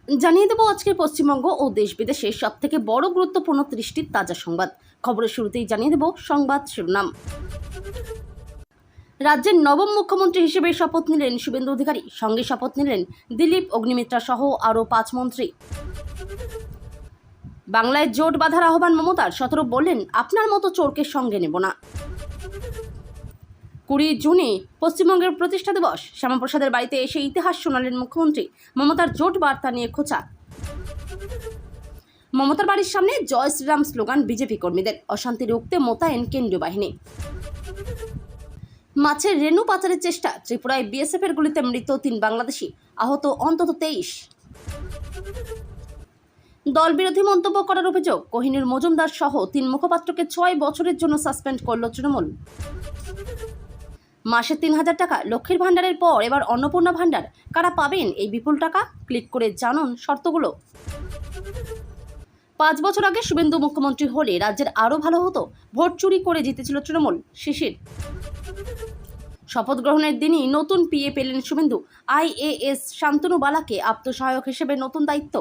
জানিয়ে দেব আজকের পশ্চিমবঙ্গ ও দেশ বিদেশের সবথেকে বড় গুরুত্বপূর্ণ 30টি তাজা সংবাদ। খবরের শুরুতেই জানিয়ে দেব সংবাদ শিরোনাম। রাজ্যের নবম মুখ্যমন্ত্রী হিসেবে শপথ নিলেন শুভেন্দু অধিকারী, সঙ্গে শপথ নিলেন দিলীপ অগ্নিমিত্রা সহ আরও 5 মন্ত্রী। বাংলায় জোট বাঁধার আহ্বান মমতার, 17 বললেন আপনার মতো চোরকে সঙ্গে নেব না। 20 জুনে পশ্চিমবঙ্গের প্রতিষ্ঠা দিবস, শ্যামাপ্রসাদের বাড়িতে এসে ইতিহাস শোনালেন মুখ্যমন্ত্রী। মমতার জোট বার্তা নিয়ে খোঁচা। মমতার বাড়ির সামনে জয় শ্রীরাম স্লোগান বিজেপি কর্মীদের, অশান্তি রুখতে মোতায়েন কেন্দ্রীয় বাহিনী। মাছের রেণু পাচারের চেষ্টা, ত্রিপুরায় বিএসএফ এর গুলিতে মৃত 3 বাংলাদেশি, আহত অন্তত 23। দল বিরোধী মন্তব্য করার অভিযোগ, কোহিনুর মজুমদার সহ 3 মুখপাত্রকে 6 বছরের জন্য সাসপেন্ড করল তৃণমূল। মাসে 3000 টাকা, লক্ষ্মীর ভাণ্ডারের পর এবার অন্নপূর্ণা ভাণ্ডার, কারা পাবেন এই বিপুল টাকা? ক্লিক করে জানুন শর্তগুলো। 5 বছর আগে শুভেন্দু মুখ্যমন্ত্রী হলে রাজ্যের আরও ভালো হতো, ভোট চুরি করে জিতেছিল তৃণমূল। শিশির। শপথ গ্রহণের দিনই নতুন পিএ পেলেন শুভেন্দু, IAS শান্তনু বালাকে আত্মসহায়ক হিসেবে নতুন দায়িত্ব।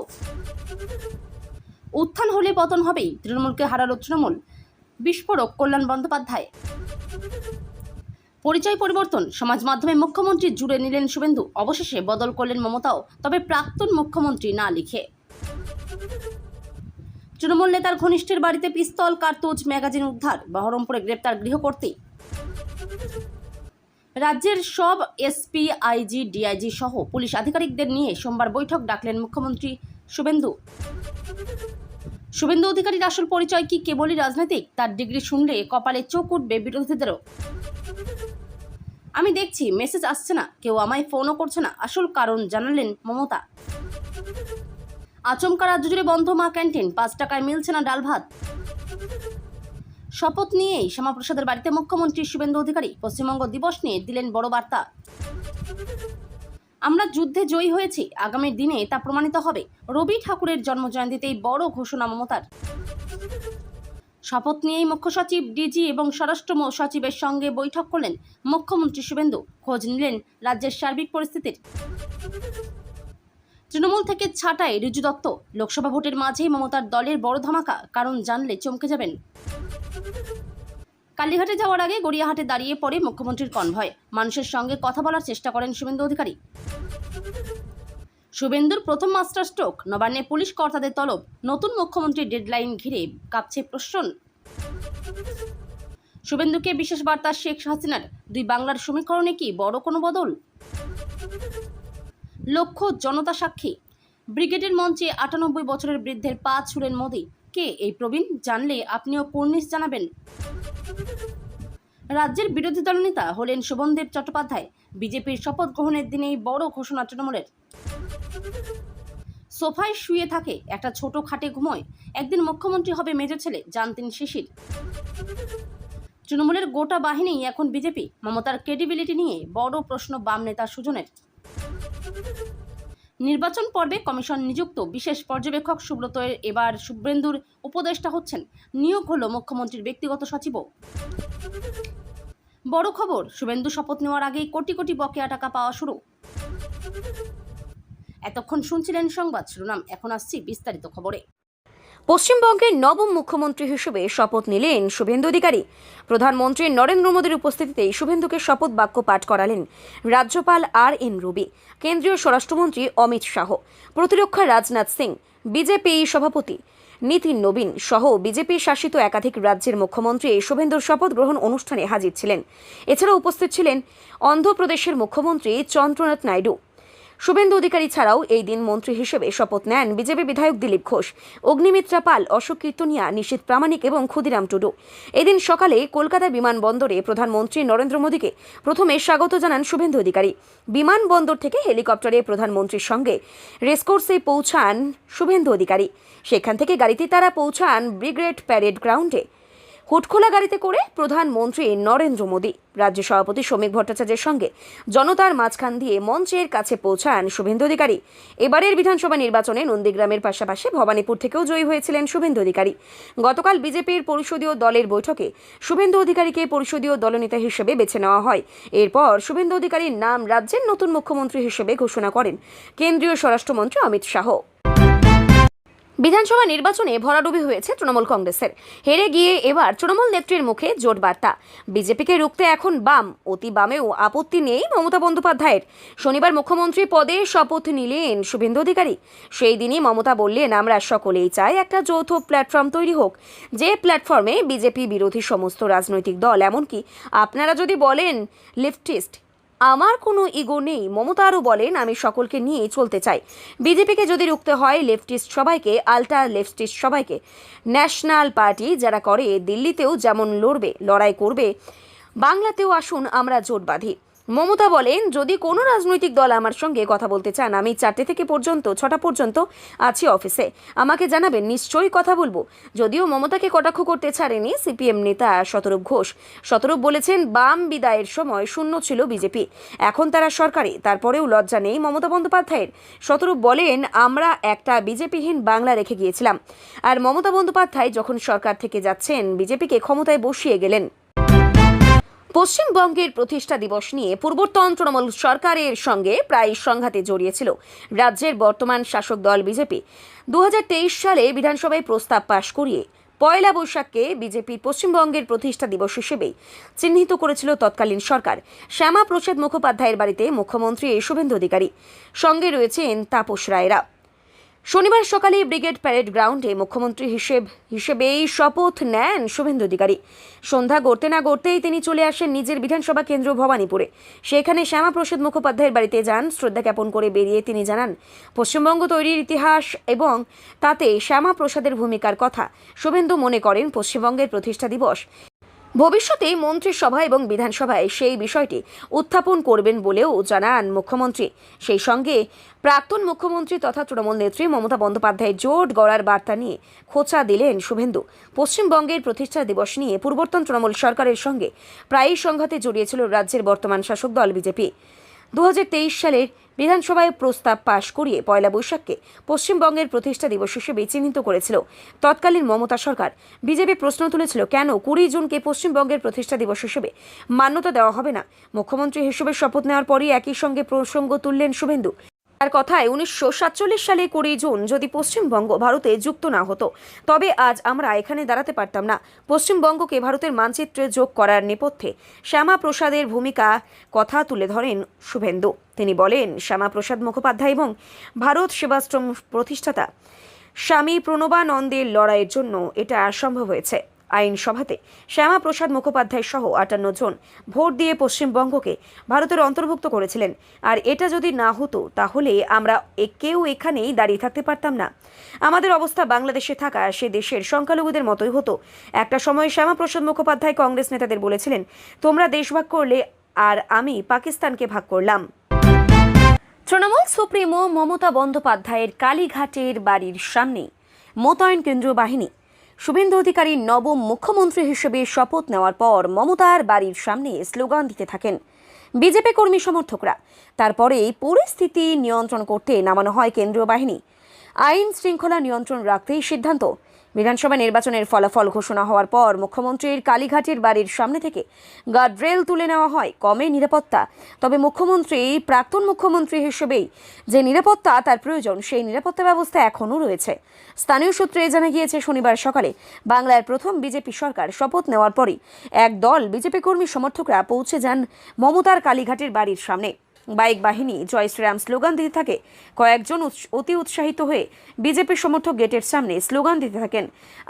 উত্থান হলে পতন হবেই, তৃণমূলকে হারালো তৃণমূল, বিস্ফোরক কল্যাণ বন্দ্যোপাধ্যায়। পরিচয় পরিবর্তন, সমাজ মাধ্যমে মুখ্যমন্ত্রী জুড়ে নিলেন শুভেন্দু, অবশেষে বদল করলেন মমতাও, তবে প্রাক্তন মুখ্যমন্ত্রী না লিখে। তৃণমূল নেতার ঘনিষ্ঠের বাড়িতে পিস্তল, কার্তুজ, ম্যাগাজিন উদ্ধার, বহরমপুরে গ্রেপ্তার গৃহকর্ত্রী। রাজ্যের সব SP, IG, DIG সহ পুলিশ আধিকারিকদের নিয়ে সোমবার বৈঠক ডাকলেন মুখ্যমন্ত্রী শুভেন্দু। শুভেন্দু অধিকারীর আসল পরিচয় কি কেবলই রাজনৈতিক? তার ডিগ্রি শুনলে কপালে চোখ উঠবে বিরোধীদেরও। আমি দেখছি মেসেজ আসছে না, কেউ আমায় ফোনও করছে না, আসল কারণ জানালেন মমতা। আচমকা রাজ্য জুড়ে বন্ধ মা ক্যান্টিন, 5 টাকায় মিলছে না ডাল ভাত। শপথ নিয়েই শ্যামাপ্রসাদের বাড়িতে মুখ্যমন্ত্রী শুভেন্দু অধিকারী পশ্চিমবঙ্গ দিবস নিয়ে দিলেন বড় বার্তা। আমরা যুদ্ধে জয়ী হয়েছি, আগামী দিনে তা প্রমাণিত হবে। রবি ঠাকুরের জন্মজয়ন্তীতেই বড় ঘোষণা মমতার। শপথ নিয়েই মুখ্য সচিব, ডিজি এবং স্বরাষ্ট্র সচিবের সঙ্গে বৈঠক করলেন মুখ্যমন্ত্রী শুভেন্দু, খোঁজ নিলেন রাজ্যের সার্বিক পরিস্থিতির। তৃণমূল থেকে ছাঁটাই রিজু দত্ত, লোকসভা ভোটের মাঝেই মমতার দলের বড় ধামাকা, কারণ জানলে চমকে যাবেন। কালীঘাটে যাওয়ার আগে গড়িয়াহাটে দাঁড়িয়ে পড়ে মুখ্যমন্ত্রীর কনভয়, মানুষের সঙ্গে কথা বলার চেষ্টা করেন শুভেন্দু অধিকারী। শুভেন্দুর প্রথম মাস্টার স্ট্রোক, নবান্নে পুলিশ কর্তাদের তলব, নতুন মুখ্যমন্ত্রীর ডেডলাইন ঘিরে কাঁপছে প্রশ্ন। শুভেন্দুকে বিশেষ বার্তা শেখ হাসিনার, 2 বাংলার সমীকরণে কি বড় কোনো বদল? লক্ষ্য জনতা সাক্ষী, ব্রিগেডের মঞ্চে 98 বছরের বৃদ্ধের পা ছুঁলেন মোদি। কে এই প্রবীণ? জানলে আপনিও কর্নিশ জানাবেন। রাজ্যের বিরোধী দলনেতা হলেন শোভনদেব চট্টোপাধ্যায়, বিজেপির শপথ গ্রহণের দিনেই বড় ঘোষণা তৃণমূলের। সোফায় শুয়ে থাকে, একটা ছোট খাটে ঘুমোয়, একদিন মুখ্যমন্ত্রী হবে মেজর ছেলে, জানতেন শিশির। তৃণমূলের গোটা বাহিনী এখন বিজেপি, মমতার ক্রেডিবিলিটি নিয়ে বড় প্রশ্ন বাম নেতা সুজনের। নির্বাচন পর্বে কমিশন নিযুক্ত বিশেষ পর্যবেক্ষক সুব্রত এবার শুভেন্দুর উপদেষ্টা হচ্ছেন, নিয়োগ হলো মুখ্যমন্ত্রীর ব্যক্তিগত সচিবও। বড় খবর, শুভেন্দু শপথ নেওয়ার আগেই কোটি কোটি বকেয়া টাকা পাওয়া শুরু। এতক্ষণ শুনছিলেন সংবাদ শিরোনাম, এখন আসছি বিস্তারিত খবরে। পশ্চিমবঙ্গের নবম মুখ্যমন্ত্রী হিসেবে শপথ নিলেন শুভেন্দু অধিকারী। প্রধানমন্ত্রী নরেন্দ্র মোদীর উপস্থিতিতেই শুভেন্দুকে শপথ বাক্য পাঠ করালেন রাজ্যপাল RN রবি, কেন্দ্রীয় স্বরাষ্ট্রমন্ত্রী অমিত শাহ, প্রতিরক্ষা রাজনাথ সিং, বিজেপি সভাপতি নীতিন নবীন সহ বিজেপি শাসিত একাধিক রাজ্যের মুখ্যমন্ত্রী শুভেন্দুর শপথ গ্রহণ অনুষ্ঠানে হাজির ছিলেন। এছাড়াও উপস্থিত ছিলেন অন্ধ্রপ্রদেশের মুখ্যমন্ত্রী চন্দ্রনাথ নাইডু। শুভেন্দু অধিকারী ছাড়াও এই দিন মন্ত্রী হিসেবে শপথ নেন বিজেপি বিধায়ক দিলীপ ঘোষ, অগ্নিমিত্রা পাল, অশোক কীর্তনিয়া, নিশীথ প্রামাণিক এবং ক্ষুদিরাম টুডু। এদিন সকালে কলকাতা বিমানবন্দরে প্রধানমন্ত্রী নরেন্দ্র মোদীকে প্রথমে স্বাগত জানান শুভেন্দু অধিকারী। বিমানবন্দর থেকে হেলিকপ্টারে প্রধানমন্ত্রীর সঙ্গে রেসকোর্সে পৌঁছান শুভেন্দু অধিকারী। সেখান থেকে গাড়িতে তারা পৌঁছান ব্রিগেড প্যারেড গ্রাউন্ডে। হুটখোলা গাড়িতে করে প্রধানমন্ত্রী নরেন্দ্র মোদী রাজ্য সভাপতি শ্রমিক ভট্টাচার্যের সঙ্গে জনতার মাঝখান দিয়ে মঞ্চের কাছে পৌঁছান শুভেন্দু অধিকারী। এবারের বিধানসভা নির্বাচনে নন্দীগ্রামের পাশাপাশি ভবানীপুর থেকেও জয়ী হয়েছিলেন শুভেন্দু অধিকারী। গতকাল বিজেপির পরিষদীয় দলের বৈঠকে শুভেন্দু অধিকারীকে পরিষদীয় দলনেতা হিসেবে বেছে নেওয়া হয়। এরপর শুভেন্দু অধিকারীর নাম রাজ্যের নতুন মুখ্যমন্ত্রী হিসেবে ঘোষণা করেন কেন্দ্রীয় স্বরাষ্ট্রমন্ত্রী অমিত শাহ। বিধানসভা নির্বাচনে ভরাডুবি হয়েছে তৃণমূল কংগ্রেসের। হেরে গিয়ে এবার তৃণমূল নেত্রীর মুখে জোট বার্তা। বিজেপিকে রুখতে এখন বাম, অতি বামেও আপত্তি নেই মমতা বন্দ্যোপাধ্যায়ের। শনিবার মুখ্যমন্ত্রী পদে শপথ নিলেন শুভেন্দু অধিকারী। সেই দিনই মমতা বললেন, আমরা সকলেই চাই একটা যৌথ প্ল্যাটফর্ম তৈরি হোক, যে প্ল্যাটফর্মে বিজেপি বিরোধী সমস্ত রাজনৈতিক দল, এমনকি আপনারা যদি বলেন লেফটিস্ট, আমার কোনো ইগো নেই। মমতা আরও বলেন, আমি সকলকে নিয়েই চলতে চাই। বিজেপিকে যদি রুখতে হয় লেফটিস্ট সবাইকে, আল্ট্রা লেফটিস্ট সবাইকে, ন্যাশনাল পার্টি যারা করে দিল্লিতেও যেমন লড়াই করবে, বাংলাতেও আসুন আমরা জোট বাঁধি। মমতা বলেন, যদি কোনো রাজনৈতিক দল আমার সঙ্গে কথা বলতে চান, আমি 4টে থেকে 6টা পর্যন্ত আছি অফিসে, আমাকে জানাবেন, নিশ্চয়ই কথা বলবো। যদিও মমতাকে কটাক্ষ করতে ছাড়েনি সিপিএম নেতা শতরূপ ঘোষ। শতরূপ বলেছেন, বাম বিদায়ের সময় শূন্য ছিল বিজেপি, এখন তারা সরকারে, তারপরেও লজ্জা নেই মমতা বন্দ্যোপাধ্যায়ের। শতরূপ বলেন, আমরা একটা বিজেপিহীন বাংলা রেখে গিয়েছিলাম, আর মমতা বন্দ্যোপাধ্যায় যখন সরকার থেকে যাচ্ছেন, বিজেপিকে ক্ষমতায় বসিয়ে গেলেন। পশ্চিমবঙ্গের প্রতিষ্ঠা দিবস নিয়ে পূর্বতন তৃণমূল সরকারের সঙ্গে প্রায় সংঘাতে জড়িয়েছিল রাজ্যের বর্তমান শাসক দল বিজেপি। 2023 সালে বিধানসভায় প্রস্তাব পাশ করিয়ে পয়লা বৈশাখকে বিজেপির পশ্চিমবঙ্গের প্রতিষ্ঠা দিবস হিসেবেই চিহ্নিত করেছিল তৎকালীন সরকার। শ্যামা প্রসাদ মুখোপাধ্যায়ের বাড়িতে মুখ্যমন্ত্রী শুভেন্দু অধিকারী, সঙ্গে রয়েছেন তাপস রায়রা। শনিবার সকালে ব্রিগেড প্যারেড গ্রাউন্ডে মুখ্যমন্ত্রী হিসেবেই শপথ নেন শুভেন্দু অধিকারী। সন্ধ্যা গড়তে না গড়তেই তিনি চলে আসেন নিজের বিধানসভা কেন্দ্র ভবানীপুরে। সেখানে শ্যামাপ্রসাদ মুখোপাধ্যায়ের বাড়িতে যান। শ্রদ্ধা জ্ঞাপন করে বেরিয়ে তিনি জানান, পশ্চিমবঙ্গ তৈরির ইতিহাস এবং তাতে শ্যামাপ্রসাদের ভূমিকার কথা। শুভেন্দু মনে করেন, পশ্চিমবঙ্গের প্রতিষ্ঠা দিবস ভবিষ্যতে মন্ত্রিসভা এবং বিধানসভায় সেই বিষয়টি উত্থাপন করবেন বলেও জানান মুখ্যমন্ত্রী। সেই সঙ্গে প্রাক্তন মুখ্যমন্ত্রী তথা তৃণমূল নেত্রী মমতা বন্দ্যোপাধ্যায়ের জোট গড়ার বার্তা নিয়ে খোঁচা দিলেন শুভেন্দু। পশ্চিমবঙ্গের প্রতিষ্ঠা দিবস নিয়ে পূর্বতন তৃণমূল সরকারের সঙ্গে প্রায়ই সংঘাতে জড়িয়েছিল রাজ্যের বর্তমান শাসক দল বিজেপি। 2023 সালের বিধানসভায় প্রস্তাব পাশ করিয়ে পয়লা বৈশাখকে পশ্চিমবঙ্গের প্রতিষ্ঠা দিবস হিসেবে চিহ্নিত করেছিল তৎকালীন মমতা সরকার। বিজেপি প্রশ্ন তুলেছিল, কেন 20 জুনকে পশ্চিমবঙ্গের প্রতিষ্ঠা দিবস হিসেবে মান্যতা দেওয়া হবে না? মুখ্যমন্ত্রী হিসেবে শপথ নেওয়ার পরই একই সঙ্গে প্রসঙ্গ তুললেন শুভেন্দু। তার কথায় 1947 সালে 20 জুন যদি পশ্চিমবঙ্গ ভারতে যুক্ত না হতো, তবে আজ আমরা এখানে দাঁড়াতে পারতাম না। পশ্চিমবঙ্গকে ভারতের মানচিত্রে যোগ করার নেপথ্যে শ্যামাপ্রসাদের ভূমিকা কথা তুলে ধরেন শুভেন্দু। তিনি বলেন, শ্যামাপ্রসাদ মুখোপাধ্যায় এবং ভারত সেবাশ্রম প্রতিষ্ঠাতা স্বামী প্রণবানন্দের লড়াইয়ের জন্য এটা সম্ভব হয়েছে। আইনসভাতে শ্যামাপ্রসাদ মুখোপাধ্যায় সহ 58 জন ভোট দিয়ে পশ্চিমবঙ্গকে ভারতের অন্তর্ভুক্ত করেছিলেন। আর এটা যদি না হতো, তাহলে আমরা কেউ এখানেই দাঁড়িয়ে থাকতে পারতাম না। আমাদের অবস্থা বাংলাদেশে থাকা সে দেশের সংখ্যালঘুদের মতোই হতো। একটা সময় শ্যামাপ্রসাদ মুখোপাধ্যায় কংগ্রেস নেতাদের বলেছিলেন, তোমরা দেশ ভাগ করলে আর আমি পাকিস্তানকে ভাগ করলাম। তৃণমূল সুপ্রিমো মমতা বন্দ্যোপাধ্যায়ের কালীঘাটের বাড়ির সামনে মোতায়েন কেন্দ্রীয় বাহিনী। শুভেন্দু অধিকারী নবম মুখ্যমন্ত্রী হিসেবে শপথ নেওয়ার পর মমতার বাড়ির সামনে স্লোগান দিতে থাকেন বিজেপি কর্মী সমর্থকরা। তারপরে পরিস্থিতি নিয়ন্ত্রণ করতে নামানো হয় কেন্দ্রীয় বাহিনী। আইন শৃঙ্খলা নিয়ন্ত্রণ রাখতেই সিদ্ধান্ত। বিধানসভা নির্বাচনের ফলাফল ঘোষণা হওয়ার পর মুখ্যমন্ত্রীর কালীঘাটের বাড়ির সামনে থেকে গার্ডরেল তুলে নেওয়া হয়। কমে নিরাপত্তা, তবে মুখ্যমন্ত্রী প্রাক্তন মুখ্যমন্ত্রী হিসেবেই যে নিরাপত্তা তার প্রয়োজন, সেই নিরাপত্তা ব্যবস্থা এখনও রয়েছে। স্থানীয় সূত্রে জানা গিয়েছে, শনিবার সকালে বাংলার প্রথম বিজেপি সরকার শপথ নেওয়ার পরই এক দল বিজেপি কর্মী সমর্থকরা পৌঁছে যান মমতার কালীঘাটের বাড়ির সামনে। বাইক বাহিনী জয় শ্রীরাম স্লোগান দিতে থাকে। কয়েকজন অতি উৎসাহিত হয়ে বিজেপি সমর্থক গেটের সামনে স্লোগান দিতে থাকেন।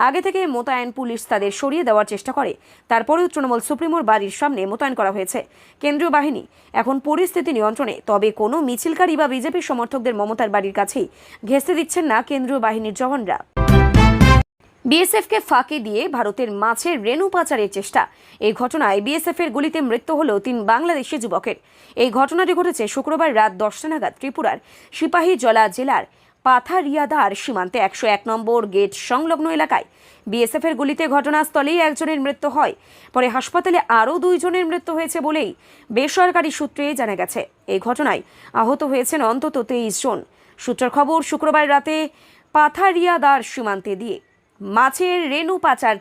আগে থেকে মোতায়েন পুলিশ তাদের সরিয়ে দেওয়ার চেষ্টা করে। তারপরেও তৃণমূল সুপ্রিমোর বাড়ির সামনে মোতায়েন করা হয়েছে কেন্দ্রীয় বাহিনী। এখন পরিস্থিতি নিয়ন্ত্রণে, তবে কোনো মিছিলকারী বা বিজেপি সমর্থকদের মমতার বাড়ির কাছেই ঘেঁষতে দিচ্ছেন না কেন্দ্রীয় বাহিনীর জওয়ানরা। বিএসএফকে ফাঁকি দিয়ে ভারতের মাছের রেণু পাচারের চেষ্টা। এই ঘটনায় বিএসএফের গুলিতে মৃত্যু হল 3 বাংলাদেশি যুবকের। এই ঘটনাটি ঘটেছে শুক্রবার রাত 10টা নাগাদ ত্রিপুরার সিপাহীজলা জেলার পাথারিয়াদার সীমান্তে 101 নম্বর গেট সংলগ্ন এলাকায়। বিএসএফের গুলিতে ঘটনাস্থলেই একজনের মৃত্যু হয়। পরে হাসপাতালে আরও 2 জনের মৃত্যু হয়েছে বলেই বেসরকারি সূত্রে জানা গেছে। এই ঘটনায় আহত হয়েছেন অন্তত 23 জন। সূত্রের খবর, শুক্রবার রাতে পাথারিয়াদার সীমান্তে দিয়ে মাছের রেণু পাচার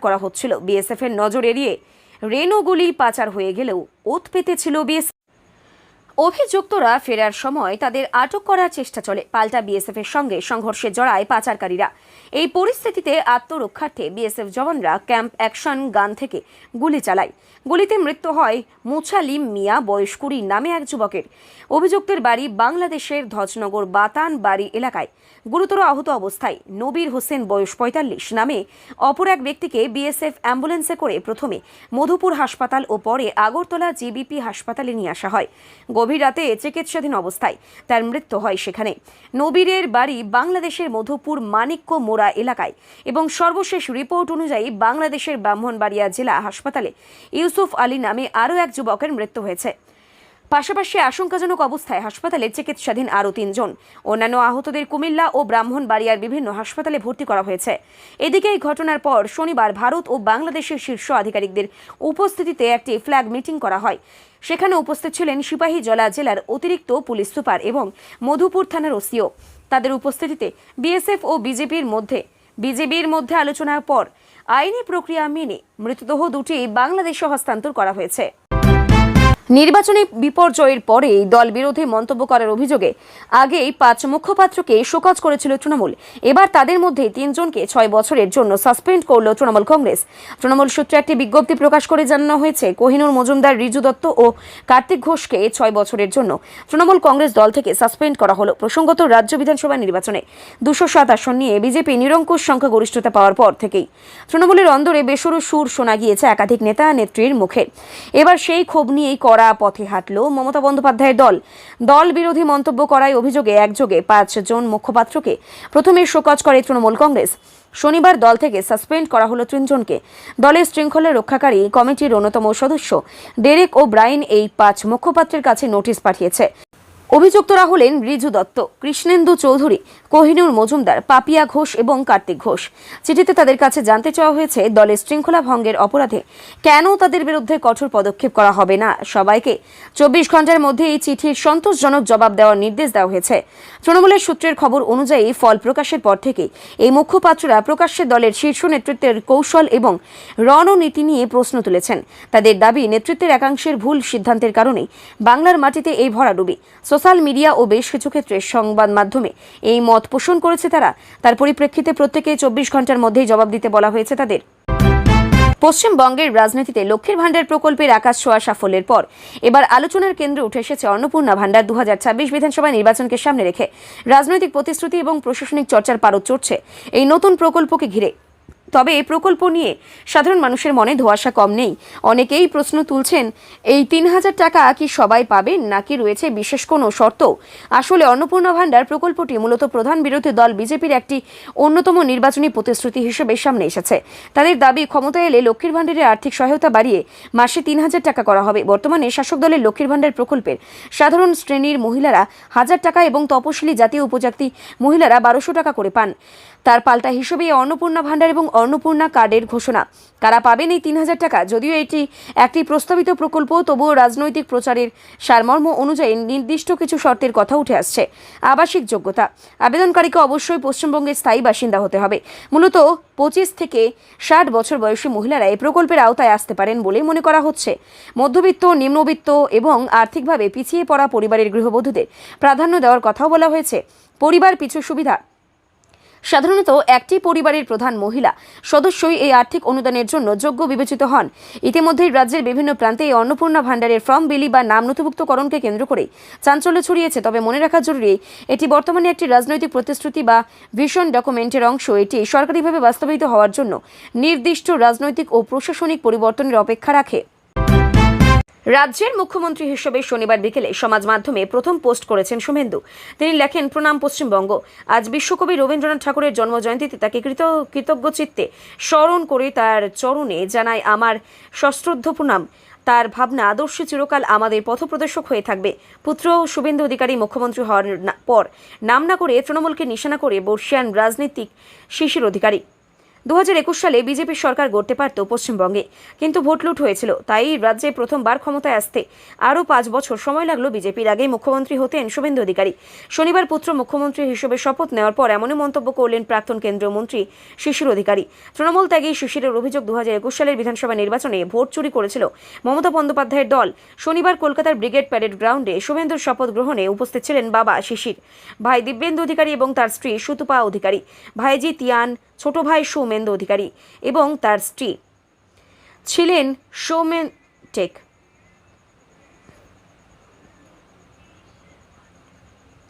করা হচ্ছিল। বিএসএফের নজর এড়িয়ে রেণুগুলি পাচার হয়ে গেলেও ওত পেতেছিল বিএসএফ। অভিযুক্তরা ফেরার সময় তাদের আটক করার চেষ্টা চলে, পাল্টা বিএসএফ এর সঙ্গে সংঘর্ষে জড়ায় পাচারকারীরা। এই পরিস্থিতিতে আত্মরক্ষার্থে বিএসএফ জওয়ানরা ক্যাম্প অ্যাকশন গান থেকে গুলি চালায়। গুলিতে মৃত্যু হয় মুছালিম মিয়া বয়স 20 নামে এক যুবকের। অভিযুক্তের বাড়ি বাংলাদেশের ধ্বজনগর বাতান বাড়ি এলাকায়। গুরুতর আহত অবস্থায় নবীর হোসেন বয়স 45 নামে অপর এক ব্যক্তিকে বিএসএফ অ্যাম্বুলেন্সে করে প্রথমে মধুপুর হাসপাতাল ও পরে আগরতলা জিবিপি হাসপাতালে নিয়ে আসা হয়। গভীর রাতে চিকিৎসাধীন অবস্থায় তার মৃত্যু হয় সেখানে। নবীরের বাড়ি বাংলাদেশের মধুপুর মানিক্য মোড়া এলাকায় এবং সর্বশেষ রিপোর্ট অনুযায়ী বাংলাদেশের ব্রাহ্মণবাড়িয়া জেলা হাসপাতালে ইউসুফ আলী নামে আরও এক যুবকের মৃত্যু হয়েছে। পাশাপাশি আশঙ্কাজনক অবস্থায় হাসপাতালে চিকিৎসাধীন আরও 3 জন। অন্যান্য আহতদের কুমিল্লা ও ব্রাহ্মণবাড়িয়ার বিভিন্ন হাসপাতালে ভর্তি করা হয়েছে। এদিকে এই ঘটনার পর শনিবার ভারত ও বাংলাদেশের শীর্ষ আধিকারিকদের উপস্থিতিতে একটি ফ্ল্যাগ মিটিং করা হয়। সেখানে উপস্থিত ছিলেন সিপাহীজলা জেলার অতিরিক্ত পুলিশ সুপার এবং মধুপুর থানার ওসিও। তাদের উপস্থিতিতে বিএসএফ ও বিজেপির মধ্যে আলোচনার পর আইনি প্রক্রিয়া মেনে মৃতদেহ দুটি বাংলাদেশে হস্তান্তর করা হয়েছে। নির্বাচনী বিপর্যয়ের পরেই দল বিরোধী মন্তব্য করার অভিযোগে আগেই 5 মুখপাত্রকে শোকজ করেছিল তৃণমূল। এবার তাদের মধ্যে 3 জনকে 6 বছরের জন্য সাসপেন্ড করল তৃণমূল কংগ্রেস। তৃণমূল সূত্রে একটি বিজ্ঞপ্তি প্রকাশ করে জানানো হয়েছে, কোহিনুর মজুমদার, রিজু দত্ত ও কার্তিক ঘোষকে 6 বছরের জন্য তৃণমূল কংগ্রেস দল থেকে সাসপেন্ড করা হলো। প্রসঙ্গত, রাজ্য বিধানসভা নির্বাচনে 207 আসন নিয়ে বিজেপি নিরঙ্কুশ সংখ্যাগরিষ্ঠতা পাওয়ার পর থেকেই তৃণমূলের অন্দরে বেসুরো সুর শোনা গিয়েছে একাধিক নেতা নেত্রীর মুখে। এবার সেই ক্ষোভ নিয়েই পথে হাঁটল মমতা বন্দ্যোপাধ্যায়ের দল বিরোধী মন্তব্য করায় অভিযোগে একযোগে 5 জন মুখপাত্রকে প্রথমে শোকজ করে তৃণমূল কংগ্রেস। শনিবার দল থেকে সাসপেন্ড করা হলো 3 জনকে। দলের শৃঙ্খলা রক্ষাকারী কমিটির অন্যতম সদস্য ডেরেক ও ব্রাইন এই 5 মুখপাত্রের কাছে নোটিশ পাঠিয়েছে। অভিযুক্তরা হলেন রিজু দত্ত, কৃষ্ণেন্দু চৌধুরী, কোহিনুর মজুমদার, পাপিয়া ঘোষ এবং কার্তিক ঘোষ। চিঠিতে তাদের কাছে জানতে চাওয়া হয়েছে দলের শৃঙ্খলা ভঙ্গের অপরাধে কেন তাদের বিরুদ্ধে কঠোর পদক্ষেপ করা হবে না। সবাইকে 24 ঘন্টার মধ্যে এই চিঠির সন্তোষজনক জবাব দেওয়ার নির্দেশ দেওয়া হয়েছে। তৃণমূলের সূত্রের খবর অনুযায়ী ফল প্রকাশের পর থেকে এই মুখপাত্ররা প্রকাশ্যে দলের শীর্ষ নেতৃত্বের কৌশল এবং রণনীতি নিয়ে প্রশ্ন তুলেছেন। তাদের দাবি, নেতৃত্বের একাংশের ভুল সিদ্ধান্তের কারণে বাংলার মাটিতে এই ভরাডুবি। সোশ্যাল মিডিয়া ও বেশ কিছু ক্ষেত্রে সংবাদ মাধ্যমে এই মত পোষণ করেছে তারা। তার পরিপ্রেক্ষিতে প্রত্যেকে 24 ঘন্টার মধ্যেই জবাব দিতে বলা হয়েছে তাদের। পশ্চিমবঙ্গের রাজনীতিতে লক্ষ্মীর ভাণ্ডার প্রকল্পের আকাশ ছোঁয়া সাফল্যের পর এবার আলোচনার কেন্দ্রে উঠে এসেছে অন্নপূর্ণা ভাণ্ডার। 2026 বিধানসভা নির্বাচনকে সামনে রেখে রাজনৈতিক প্রতিশ্রুতি এবং প্রশাসনিক চর্চার পারদ চড়ছে এই নতুন প্রকল্পকে ঘিরে। তবে এই প্রকল্প নিয়ে সাধারণ মানুষের মনে ধোঁয়াশা কম নেই। অনেকেই প্রশ্ন তুলছেন, এই 3000 টাকা কি সবাই পাবেন নাকি রয়েছে বিশেষ কোনো শর্ত? আসলে অন্নপূর্ণা ভাণ্ডার প্রকল্পটি মূলত প্রধান বিরোধী দল বিজেপির একটি অন্যতম নির্বাচনী প্রতিশ্রুতি হিসেবে সামনে এসেছে। তাদের দাবি, ক্ষমতায় এলে লক্ষ্মীর ভাণ্ডারের আর্থিক সহায়তা বাড়িয়ে মাসে 3000 টাকা করা হবে। বর্তমানে শাসক দলের লক্ষ্মীর ভাণ্ডার প্রকল্পের সাধারণ শ্রেণীর মহিলারা 1000 টাকা এবং তপশিলি জাতীয় উপজাতি মহিলারা 1200 টাকা করে পান। তার পাল্টা হিসেবে অন্নপূর্ণা ভাণ্ডার এবং অন্নপূর্ণা কার্ডের ঘোষণা। কারা পাবেন এই 3000 টাকা? যদিও এটি একটি প্রস্তাবিত প্রকল্প, তবুও রাজনৈতিক প্রচারের সারমর্ম অনুযায়ী নির্দিষ্ট কিছু শর্তের কথা উঠে আসছে। আবাসিক যোগ্যতা, আবেদনকারীকে অবশ্যই পশ্চিমবঙ্গের স্থায়ী বাসিন্দা হতে হবে। মূলত 25 থেকে 60 বছর বয়সী মহিলারা এই প্রকল্পের আওতায় আসতে পারেন বলে মনে করা হচ্ছে। মধ্যবিত্ত, নিম্নবিত্ত এবং আর্থিকভাবে পিছিয়ে পড়া পরিবারের গৃহবধূদের প্রাধান্য দেওয়ার কথাও বলা হয়েছে। পরিবার পিছু সুবিধা, সাধারণত একটি পরিবারের প্রধান মহিলা সদস্যই এই আর্থিক অনুদানের জন্য যোগ্য বিবেচিত হন। ইতিমধ্যেই রাজ্যের বিভিন্ন প্রান্তে এই অন্নপূর্ণা ভাণ্ডারের ফর্ম বিলি বা নাম নথিভুক্তকরণকে কেন্দ্র করে চাঞ্চল্য ছড়িয়েছে। তবে মনে রাখা জরুরি, এটি বর্তমানে একটি রাজনৈতিক প্রতিশ্রুতি বা ভিশন ডকুমেন্টের অংশ। এটি সরকারিভাবে বাস্তবায়িত হওয়ার জন্য নির্দিষ্ট রাজনৈতিক ও প্রশাসনিক পরিবর্তনের অপেক্ষা রাখে। রাজ্যের মুখ্যমন্ত্রী হিসেবে শনিবার বিকেলে সমাজ মাধ্যমে প্রথম পোস্ট করেছেন শুভেন্দু। তিনি লেখেন, প্রণাম পশ্চিমবঙ্গ। আজ বিশ্বকবি রবীন্দ্রনাথ ঠাকুরের জন্মজয়ন্তীতে তাকে কৃতজ্ঞ চিত্তে স্মরণ করে তার চরণে জানাই আমার সশ্রদ্ধ প্রণাম। তার ভাবনা আদর্শে চিরকাল আমাদের পথপ্রদর্শক হয়ে থাকবে। পুত্র শুভেন্দু অধিকারী মুখ্যমন্ত্রী হওয়ার পর নাম না করে তৃণমূলকে নিশানা করে বর্ষিয়ান রাজনীতিক শিশির অধিকারী। সালে বিজেপির সরকার গড়তে পারত পশ্চিমবঙ্গে, কিন্তু ভোট লুট হয়েছিল। তাই রাজ্যে প্রথমবার ক্ষমতায় আসতে আরও 5 বছর সময় লাগলো বিজেপির। আগেই মুখ্যমন্ত্রী হতেন শুভেন্দু অধিকারী। শনিবার পুত্র মুখ্যমন্ত্রী হিসেবে শপথ নেওয়ার পর এমনই মন্তব্য করলেন প্রাক্তন কেন্দ্রীয় মন্ত্রী শিশির অধিকারী। তৃণমূল ত্যাগী শিশিরের অভিযোগ, 2021 সালের বিধানসভা নির্বাচনে ভোট চুরি করেছিল মমতা বন্দ্যোপাধ্যায়ের দল। শনিবার কলকাতার ব্রিগেড প্যারেড গ্রাউন্ডে শুভেন্দুর শপথ গ্রহণে উপস্থিত ছিলেন বাবা শিশির, ভাই দিব্যেন্দু অধিকারী এবং তার স্ত্রী সুতুপা অধিকারী, ভাইজি তিয়ান, ছোট ভাই সৌমেন্দু অধিকারী এবং তার স্ত্রী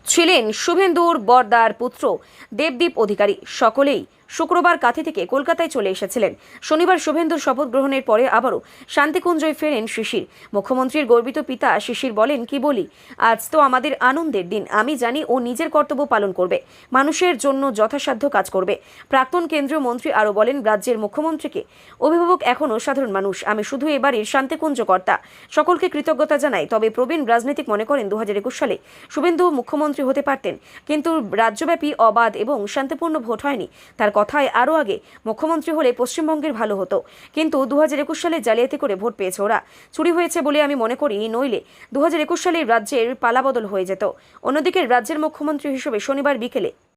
ছিলেন শুভেন্দুর বরদার পুত্র দেবদীপ অধিকারী। সকলেই শুক্রবার কাঁথি থেকে কলকাতায় চলে এসেছিলেন। শনিবার শুভেন্দুর শপথ গ্রহণের পরে আবারও শান্তিকুঞ্জয় ফেরেন শিশির। মুখ্যমন্ত্রীর গর্বিত পিতা শিশির বলেন, কি বলি, আজ তো আমাদের আনন্দের দিন। আমি জানি ও নিজের কর্তব্য পালন করবে, মানুষের জন্য যথাসাধ্য কাজ করবে। প্রাক্তন কেন্দ্রীয় মন্ত্রী আরও বলেন, রাজ্যের মুখ্যমন্ত্রীকে অভিভাবক এখনও সাধারণ মানুষ। আমি শুধু এবারের শান্তিকুঞ্জ কর্তা। সকলকে কৃতজ্ঞতা জানাই। তবে প্রবীণ রাজনীতিক মনে করেন 2021 সালে শুভেন্দু মুখ্যমন্ত্রী হতে পারতেন, কিন্তু রাজ্যব্যাপী অবাধ এবং শান্তিপূর্ণ ভোট হয়নি। তার কথায় আরও আগে মুখ্যমন্ত্রী হলে পশ্চিমবঙ্গের ভালো হতো, কিন্তু 2021 সালে জালিয়াতি করে ভোট পেয়েছে ওরা। চুরি হয়েছে বলে আমি মনে করি, নইলে 2021 সালে রাজ্যের পালাবদল হয়ে যেত। অন্যদিকে রাজ্যের মুখ্যমন্ত্রী হিসেবে শনিবার বিকেলে